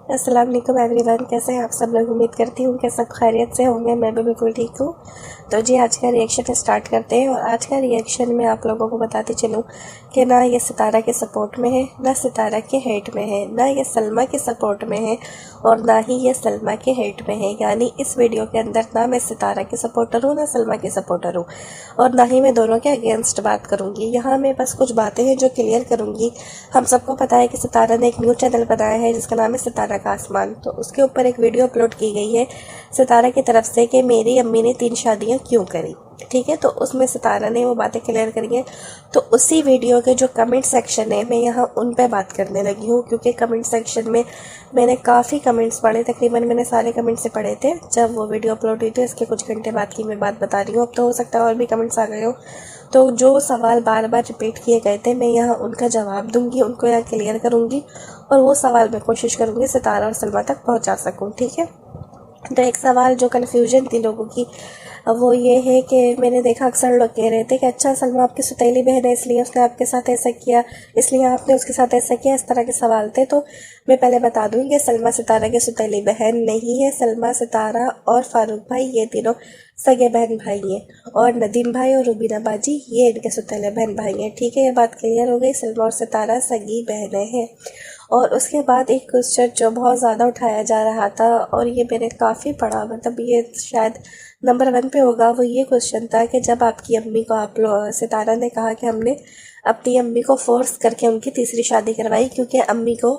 अस्सलाम वालेकुम एवरीवन। कैसे हैं आप सब लोग? उम्मीद करती हूँ कि सब खैरियत से होंगे। मैं भी बिल्कुल ठीक हूँ। तो जी आज का रिएक्शन स्टार्ट करते हैं। और आज का रिएक्शन में आप लोगों को बताती चलूँ कि ना ये सितारा के सपोर्ट में है, ना सितारा के हेट में है, ना ये सलमा के सपोर्ट में है और ना ही ये सलमा के हेट में है। यानी इस वीडियो के अंदर ना मैं सितारा के सपोर्टर हूँ, ना सलमा के सपोर्टर हूँ और ना ही मैं दोनों के अगेंस्ट बात करूँगी। यहाँ मैं बस कुछ बातें हैं जो क्लियर करूँगी। हम सबको पता है कि सितारा ने एक न्यूज़ चैनल बनाया है जिसका नाम है सितारा का आसमान। तो उसके ऊपर एक वीडियो अपलोड की गई है सितारा की तरफ से कि मेरी अम्मी ने 3 शादियां क्यों करी। ठीक है, तो उसमें सितारा ने वो बातें क्लियर करी हैं। तो उसी वीडियो के जो कमेंट सेक्शन है मैं यहाँ उन पे बात करने लगी हूँ, क्योंकि कमेंट सेक्शन में मैंने काफ़ी कमेंट्स पढ़े। तकरीबन मैंने सारे कमेंट्स से पढ़े थे जब वो वीडियो अपलोड हुई थी। इसके कुछ घंटे बाद की मैं बात बता रही हूँ। अब तो हो सकता है और भी कमेंट्स आ गए हो। तो जो सवाल बार बार रिपीट किए गए थे मैं यहाँ उनका जवाब दूंगी, उनको यहाँ क्लियर करूँगी और वो सवाल मैं कोशिश करूँगी सितारा और सलमा तक पहुँचा सकूँ। ठीक है, तो एक सवाल जो कन्फ्यूजन थी लोगों की वो ये है कि मैंने देखा अक्सर लोग कह रहे थे कि अच्छा सलमा आपकी सौतेली बहन है इसलिए उसने आपके साथ ऐसा किया, इसलिए आपने उसके साथ ऐसा किया। इस तरह के सवाल थे। तो मैं पहले बता दूँ कि सलमा सितारा की सौतेली बहन नहीं है। सलमा, सितारा और फारूक भाई ये तीनों सगे बहन भाई हैं और नदीम भाई और रुबीना बाजी ये इनके सौतेले बहन भाई हैं। ठीक है, ये बात क्लियर हो गई। सलमा और सितारा सगी बहनें हैं। और उसके बाद एक क्वेश्चन जो बहुत ज़्यादा उठाया जा रहा था और ये मैंने काफ़ी पढ़ा, मतलब ये शायद नंबर 1 पे होगा, वो ये क्वेश्चन था कि जब आपकी अम्मी को आप लोग, सितारा ने कहा कि हमने अपनी अम्मी को फोर्स करके उनकी तीसरी शादी करवाई क्योंकि अम्मी को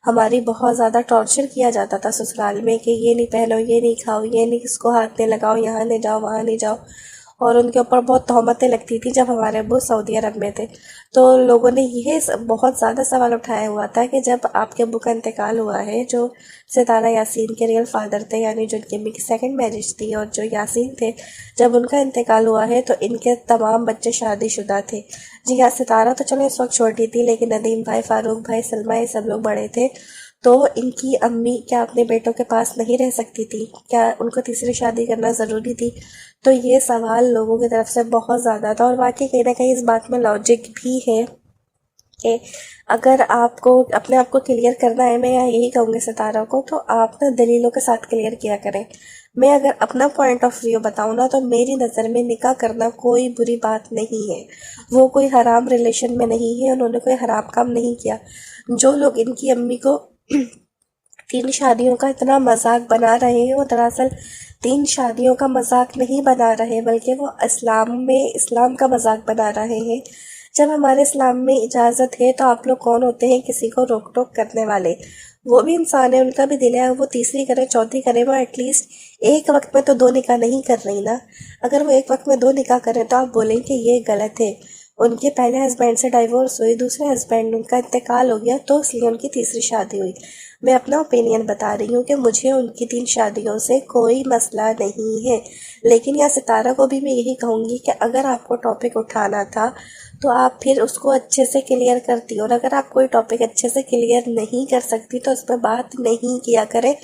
हमारी बहुत ज़्यादा टॉर्चर किया जाता था ससुराल में कि ये नहीं पहनो, ये नहीं खाओ, ये नहीं किसको हाथ नहीं लगाओ, यहाँ नहीं जाओ, वहाँ नहीं जाओ। और उनके ऊपर बहुत तोहमतें लगती थी जब हमारे अब्बू सऊदी अरब में थे। तो लोगों ने ये बहुत ज़्यादा सवाल उठाया हुआ था कि जब आपके अब्बू का इंतकाल हुआ है, जो सितारा यासीन के रियल फादर थे, यानी जो इनकी अम्मी की सेकंड मैरिज थी, और जो यासीन थे जब उनका इंतकाल हुआ है तो इनके तमाम बच्चे शादीशुदा थे। जी हाँ, सितारा तो चलो इस वक्त छोटी थी, लेकिन नदीम भाई, फारूक भाई, सलमा ये सब लोग बड़े थे। तो इनकी अम्मी क्या अपने बेटों के पास नहीं रह सकती थी? क्या उनको तीसरी शादी करना ज़रूरी थी? तो ये सवाल लोगों की तरफ से बहुत ज़्यादा था और वाकई कहीं ना कहीं इस बात में लॉजिक भी है कि अगर आपको अपने आप को क्लियर करना है, मैं यही कहूँगी सितारा को, तो आप ना दलीलों के साथ क्लियर किया करें। मैं अगर अपना पॉइंट ऑफ व्यू बताऊँ ना, तो मेरी नज़र में निकाह करना कोई बुरी बात नहीं है। वो कोई हराम रिलेशन में नहीं है, उन्होंने कोई हराम काम नहीं किया। जो लोग इनकी अम्मी को 3 शादियों का इतना मजाक बना रहे हैं, वो दरअसल 3 शादियों का मजाक नहीं बना रहे, बल्कि वो इस्लाम में इस्लाम का मजाक बना रहे हैं। जब हमारे इस्लाम में इजाज़त है तो आप लोग कौन होते हैं किसी को रोक टोक करने वाले? वो भी इंसान है, उनका भी दिल है। वो तीसरी करे, चौथी करे, वो एटलीस्ट एक वक्त में तो 2 निकाह नहीं कर रही ना। अगर वो एक वक्त में 2 निकाह करें तो आप बोलें कि ये गलत है। उनके पहले हस्बैंड से डाइवोर्स हुई, दूसरे हस्बैंड उनका इंतकाल हो गया, तो इसलिए उनकी तीसरी शादी हुई। मैं अपना ओपिनियन बता रही हूँ कि मुझे उनकी 3 शादियों से कोई मसला नहीं है। लेकिन या सितारा को भी मैं यही कहूँगी कि अगर आपको टॉपिक उठाना था तो आप फिर उसको अच्छे से क्लियर करती, और अगर आप कोई टॉपिक अच्छे से क्लियर नहीं कर सकती तो उस पर बात नहीं किया करें।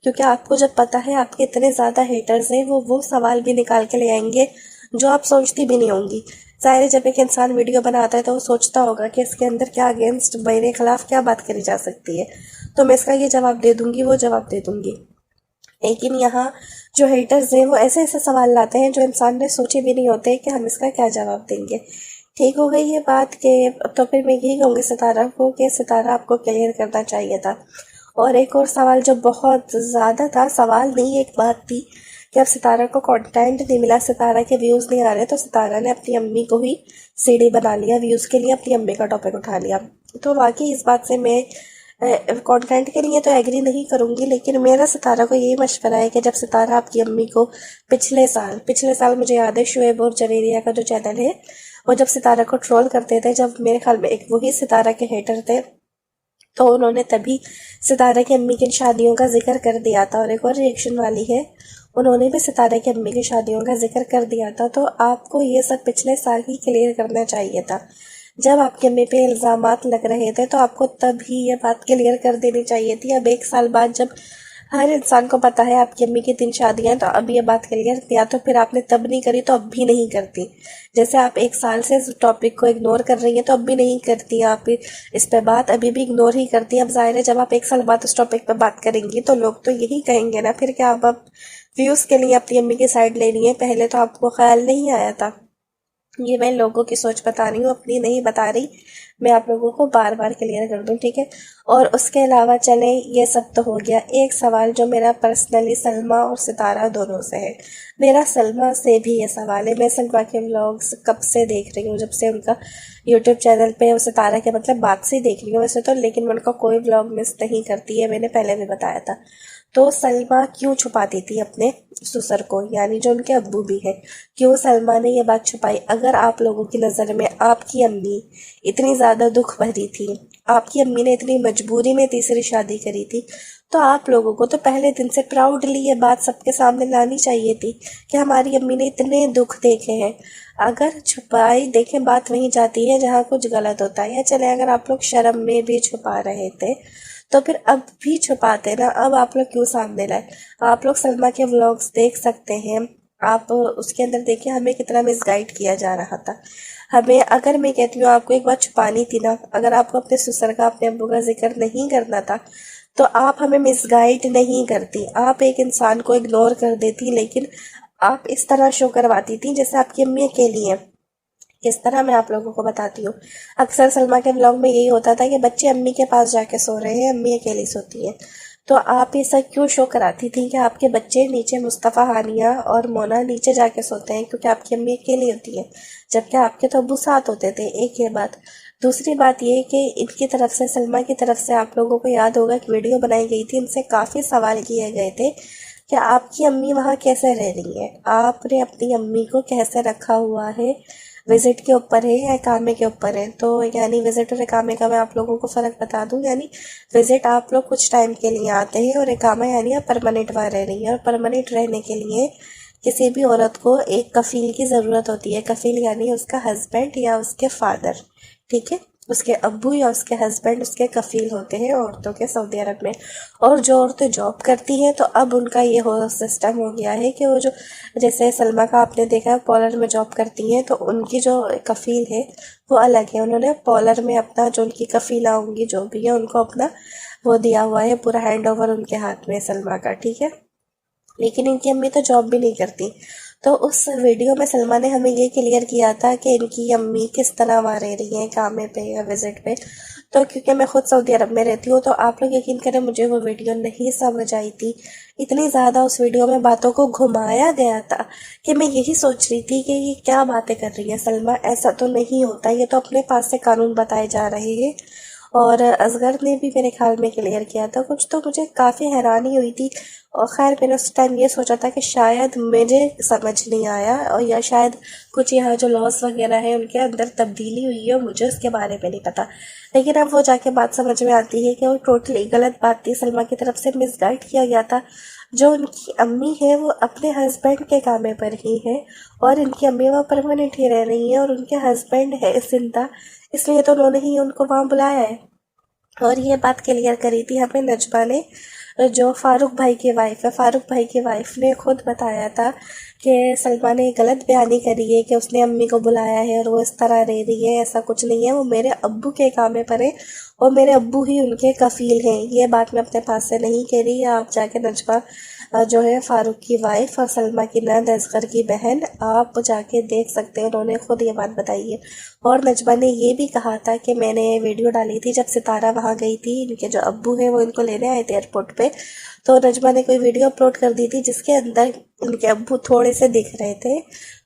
क्योंकि आपको जब पता है आपके इतने ज़्यादा हेटर्स हैं, वो सवाल भी निकाल के ले आएंगे जो आप सोचती भी नहीं होंगी। ज़ाहिर है, जब एक इंसान वीडियो बनाता है तो वो सोचता होगा कि इसके अंदर क्या अगेंस्ट, मेरे खिलाफ क्या बात करी जा सकती है। तो मैं इसका ये जवाब दे दूंगी, वो जवाब दे दूंगी। लेकिन यहाँ जो हेटर्स हैं वो ऐसे ऐसे सवाल लाते हैं जो इंसान ने सोचे भी नहीं होते कि हम इसका क्या जवाब देंगे। ठीक हो गई ये बात कि तो फिर मैं यही कहूँगी सितारा को कि सितारा आपको क्लियर करना चाहिए था। और एक और सवाल जो बहुत ज़्यादा था, सवाल नहीं एक बात थी कि अब सितारा को कंटेंट नहीं मिला, सितारा के व्यूज़ नहीं आ रहे, तो सितारा ने अपनी अम्मी को ही सीडी बना लिया, व्यूज़ के लिए अपनी अम्मी का टॉपिक उठा लिया। तो वाकई इस बात से मैं कंटेंट के लिए तो एग्री नहीं करूँगी, लेकिन मेरा सितारा को यही मशवरा है कि जब सितारा आपकी अम्मी को पिछले साल मुझे याद है शुएब और जवेरिया का जो चैनल है, वो जब सितारा को ट्रोल करते थे, जब मेरे ख्याल में एक वही सितारा के हेटर थे, तो उन्होंने तभी सितारा की अम्मी की शादियों का जिक्र कर दिया था। और एक और रिएक्शन वाली है, उन्होंने भी सितारा की अम्मी की शादियों का जिक्र कर दिया था। तो आपको ये सब पिछले साल ही क्लियर करना चाहिए था। जब आपकी अम्मी पे इल्ज़ामात लग रहे थे तो आपको तभी ये बात क्लियर कर देनी चाहिए थी। अब 1 साल बाद जब हर इंसान को पता है आपकी अम्मी की 3 शादियां हैं, तो अब ये बात क्लियर, या तो फिर आपने तब नहीं करी तो अब भी नहीं करती। जैसे आप 1 साल से इस टॉपिक को इग्नोर कर रही हैं तो अब भी नहीं करती आप इस पे बात, अभी भी इग्नोर ही करती हैं। अब जाहिर है जब आप 1 साल बाद उस टॉपिक पे बात करेंगी तो लोग तो यही कहेंगे ना फिर, क्या आप व्यूज के लिए अपनी अम्मी की साइड ले रही हैं, पहले तो आपको ख्याल नहीं आया था। ये मैं लोगों की सोच बता रही हूँ, अपनी नहीं बता रही। मैं आप लोगों को बार बार क्लियर कर दूँ, ठीक है। और उसके अलावा चले, ये सब तो हो गया। एक सवाल जो मेरा पर्सनली सलमा और सितारा दोनों से है, मेरा सलमा से भी ये सवाल है। मैं सलमा के व्लॉग्स कब से देख रही हूँ, जब से उनका यूट्यूब चैनल पे और सितारा के मतलब बात से ही देख रही हूँ वैसे तो, लेकिन मैं उनका कोई व्लॉग मिस नहीं करती है, मैंने पहले भी बताया था। तो सलमा क्यों छुपाती थी अपने ससुर को, यानी जो उनके अब्बू भी है, क्यों सलमा ने ये बात छुपाई? अगर आप लोगों की नज़र में आपकी अम्मी इतनी ज़्यादा दुख भरी थी, आपकी अम्मी ने इतनी मजबूरी में तीसरी शादी करी थी, तो आप लोगों को तो पहले दिन से प्राउडली ये बात सबके सामने लानी चाहिए थी कि हमारी अम्मी ने इतने दुख देखे हैं। अगर छुपाई, देखें बात वहीं जाती है जहाँ कुछ गलत होता है। या चले अगर आप लोग शर्म में भी छुपा रहे थे तो फिर अब भी छुपाते ना, अब आप लोग क्यों सामने लाए? आप लोग सलमा के व्लॉग्स देख सकते हैं, आप उसके अंदर देखिए हमें कितना मिसगाइड किया जा रहा था। हमें, अगर मैं कहती हूँ आपको एक बात छुपानी थी ना, अगर आपको अपने ससुर का, अपने अब्बू का जिक्र नहीं करना था तो आप हमें मिसगाइड नहीं करती, आप एक इंसान को इग्नोर कर देती, लेकिन आप इस तरह शो करवाती थी जैसे आपकी अम्मी अकेली है। इस तरह मैं आप लोगों को बताती हूँ, अक्सर सलमा के व्लॉग में यही होता था कि बच्चे अम्मी के पास जाके सो रहे हैं, अम्मी अकेली सोती है। तो आप ये सब क्यों शो कराती थी कि आपके बच्चे नीचे, मुस्तफ़ा, हानिया और मोना नीचे जाके सोते हैं क्योंकि आपकी अम्मी अकेली होती है, जबकि आपके तो अब्बू साथ होते थे। एक ये बात। दूसरी बात ये कि इनकी तरफ से, सलमा की तरफ से, आप लोगों को याद होगा कि वीडियो बनाई गई थी, इनसे काफ़ी सवाल किए गए थे कि आपकी अम्मी वहाँ कैसे रह रही है, आपने अपनी अम्मी को कैसे रखा हुआ है, विजिट के ऊपर है या इकामे के ऊपर है। तो यानी विजिट और इकामे का मैं आप लोगों को फ़र्क बता दूं, यानी विजिट आप लोग कुछ टाइम के लिए आते हैं और इकामा यानी आप परमानेंट वहाँ रह रही हैं। और परमानेंट रहने के लिए किसी भी औरत को एक कफील की ज़रूरत होती है। कफील यानी उसका हस्बैंड या उसके फादर, ठीक है, उसके अब्बू या उसके हस्बैंड उसके कफील होते हैं औरतों के सऊदी अरब में। और जो औरतें जॉब करती हैं तो अब उनका ये हो सिस्टम हो गया है कि वो जो, जैसे सलमा का आपने देखा है पॉलर में जॉब करती हैं, तो उनकी जो कफील है वो अलग है। उन्होंने पॉलर में अपना, जो उनकी कफीला होंगी जो भी है, उनको अपना वो दिया हुआ है, पूरा हैंड ओवर उनके हाथ में सलमा का, ठीक है। लेकिन इनकी अम्मी तो जॉब भी नहीं करती। तो उस वीडियो में सलमा ने हमें ये क्लियर किया था कि इनकी अम्मी किस तरह वहाँ रह रही हैं, कामे पे या विजिट पे। तो क्योंकि मैं खुद सऊदी अरब में रहती हूँ तो आप लोग यकीन करें मुझे वो वीडियो नहीं समझ आई थी। इतनी ज़्यादा उस वीडियो में बातों को घुमाया गया था कि मैं यही सोच रही थी कि ये क्या बातें कर रही है सलमा, ऐसा तो नहीं होता, ये तो अपने पास से कानून बताए जा रहे हैं। और असगर ने भी मेरे ख्याल में क्लियर किया था कुछ, तो मुझे काफ़ी हैरानी हुई थी। और खैर मैंने उस टाइम ये सोचा था कि शायद मुझे समझ नहीं आया, और या शायद कुछ यहाँ जो लॉस वगैरह है उनके अंदर तब्दीली हुई है, मुझे उसके बारे में नहीं पता। लेकिन अब वो जाके बात समझ में आती है कि वो टोटली गलत बात थी, सलमा की तरफ से मिसगाइड किया गया था। जो उनकी अम्मी है वो अपने हस्बैंड के कामे पर ही है, और इनकी अम्मी वहाँ परमानेंट ही रह रही है, और उनके हस्बैंड है जिंदा, इसलिए तो उन्होंने ही उनको वहाँ बुलाया है। और ये बात क्लियर करी थी हमें नजमा ने, जो फारूक भाई की वाइफ है। फारूक भाई की वाइफ ने खुद बताया था कि सलमा ने गलत बयानी करी है कि उसने अम्मी को बुलाया है और वो इस तरह रह रही है, ऐसा कुछ नहीं है, वो मेरे अब्बू के कामे पर है और मेरे अब्बू ही उनके कफील हैं। ये बात मैं अपने पास से नहीं कह रही, आप जाके नजमा जो है फारूक की वाइफ और सलमा की नंद असगर की बहन, आप जाके देख सकते हैं, उन्होंने खुद ये बात बताई है। और नजमा ने ये भी कहा था कि मैंने वीडियो डाली थी जब सितारा वहाँ गई थी, इनके जो अब्बू हैं वो इनको लेने आए थे एयरपोर्ट पे, तो नजमा ने कोई वीडियो अपलोड कर दी थी जिसके अंदर इनके अब्बू थोड़े से दिख रहे थे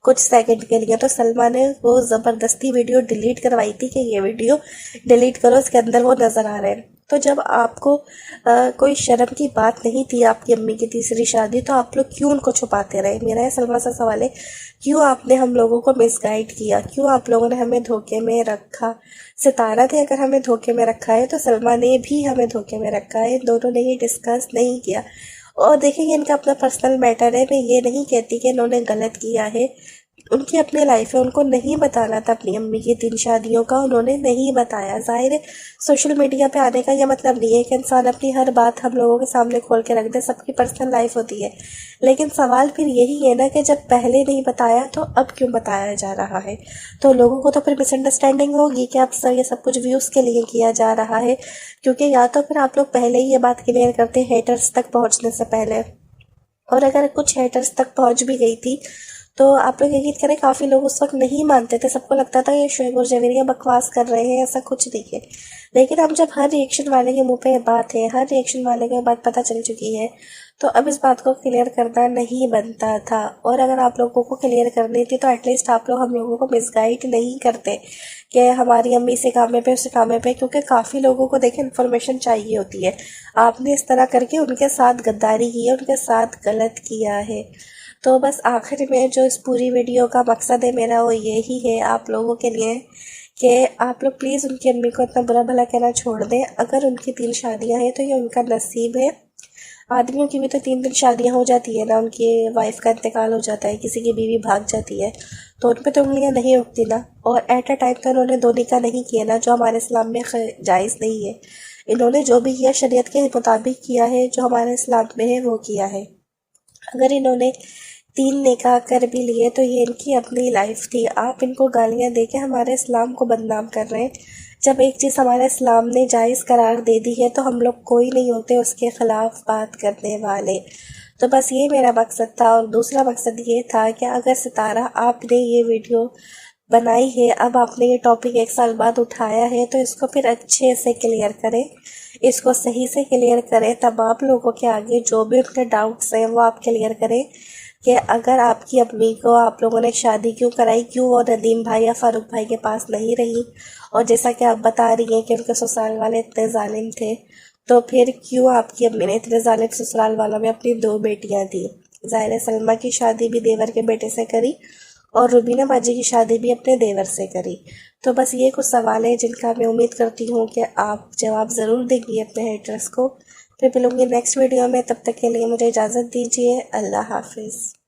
कुछ सेकंड के लिए। तो सलमा ने वो ज़बरदस्ती वीडियो डिलीट करवाई थी कि ये वीडियो डिलीट करो, इसके अंदर वो नज़र आ रहे हैं। तो जब आपको कोई शर्म की बात नहीं थी आपकी अम्मी की तीसरी शादी, तो आप लोग क्यों उनको छुपाते रहे? मेरा सलमा सा सवाल है, क्यों आपने हम लोगों को मिसगाइड किया, क्यों आप लोगों ने हमें धोखे में रखा? सितारा ने अगर हमें धोखे में रखा है तो सलमा ने भी हमें धोखे में रखा है, दोनों ने ये डिस्कस नहीं किया। और देखिए इनका अपना पर्सनल मैटर है, मैं ये नहीं कहती कि इन्होंने गलत किया है, उनकी अपनी लाइफ है, उनको नहीं बताना था अपनी अम्मी की 3 शादियों का, उन्होंने नहीं बताया। ज़ाहिर है सोशल मीडिया पे आने का ये मतलब नहीं है कि इंसान अपनी हर बात हम लोगों के सामने खोल के रख दे, सबकी पर्सनल लाइफ होती है। लेकिन सवाल फिर यही है ना कि जब पहले नहीं बताया तो अब क्यों बताया जा रहा है। तो लोगों को तो फिर मिसअंडरस्टैंडिंग होगी कि अब सर ये सब कुछ व्यूज़ के लिए किया जा रहा है, क्योंकि या तो फिर आप लोग पहले ही ये बात क्लियर करते हेटर्स तक पहुँचने से पहले। और अगर कुछ हेटर्स तक पहुंच भी गई थी तो आप लोग यकीन करें काफ़ी लोग उस वक्त नहीं मानते थे, सबको लगता था ये शोएब और जवेरिया बकवास कर रहे हैं, ऐसा कुछ नहीं है। लेकिन अब जब हर रिएक्शन वाले के मुंह पे ये बात है, हर रिएक्शन वाले को ये बात पता चल चुकी है, तो अब इस बात को क्लियर करना नहीं बनता था। और अगर आप लोगों को क्लियर करनी थी तो एटलीस्ट आप लोग हम लोगों को मिसगाइड नहीं करते कि हमारी अम्मी से काम पे उसे काम पे, क्योंकि काफ़ी लोगों को देखें इन्फॉर्मेशन चाहिए होती है। आपने इस तरह करके उनके साथ गद्दारी की है, उनके साथ गलत किया है। तो बस आखिर में जो इस पूरी वीडियो का मकसद है मेरा वो यही है आप लोगों के लिए कि आप लोग प्लीज़ उनकी अम्मी को इतना बुरा भला कहना छोड़ दें। अगर उनकी 3 शादियां हैं तो ये उनका नसीब है। आदमियों की भी तो 3 शादियां हो जाती है ना, उनकी वाइफ का इंतकाल हो जाता है, किसी की बीवी भाग जाती है, तो उन पर तो उंगलियां नहीं उठती ना। और एट अ टाइम तो उन्होंने 2 निकाह नहीं किया ना, जो हमारे इस्लाम में जायज़ नहीं है। इन्होंने जो भी किया शरीयत के मुताबिक किया है, जो हमारे इस्लाम में है वो किया है। अगर इन्होंने 3 निकाह कर भी लिए तो ये इनकी अपनी लाइफ थी। आप इनको गालियां दे के हमारे इस्लाम को बदनाम कर रहे हैं। जब एक चीज़ हमारे इस्लाम ने जायज़ करार दे दी है तो हम लोग कोई नहीं होते उसके ख़िलाफ़ बात करने वाले। तो बस ये मेरा मकसद था। और दूसरा मकसद ये था कि अगर सितारा आपने ये वीडियो बनाई है, अब आपने ये टॉपिक 1 साल बाद उठाया है, तो इसको फिर अच्छे से क्लियर करें, इसको सही से क्लियर करें। तब आप लोगों के आगे जो भी उनके डाउट्स हैं वो आप क्लियर करें कि अगर आपकी अम्मी को आप लोगों ने शादी क्यों कराई, क्यों वो नदीम भाई या फ़ारूक भाई के पास नहीं रही। और जैसा कि आप बता रही हैं कि उनके ससुराल वाले इतने जालिम थे, तो फिर क्यों आपकी अम्मी ने इतने जालिम ससुराल वालों में अपनी 2 बेटियां दी। ज़ाहिर है सलमा की शादी भी देवर के बेटे से करी और रुबीना बाजी की शादी भी अपने देवर से करी। तो बस ये कुछ सवाल है जिनका मैं उम्मीद करती हूँ कि आप जवाब ज़रूर देंगी अपने हेटर्स को। फिर मिलूंगी नेक्स्ट वीडियो में, तब तक के लिए मुझे इजाज़त दीजिए। अल्लाह हाफिज़।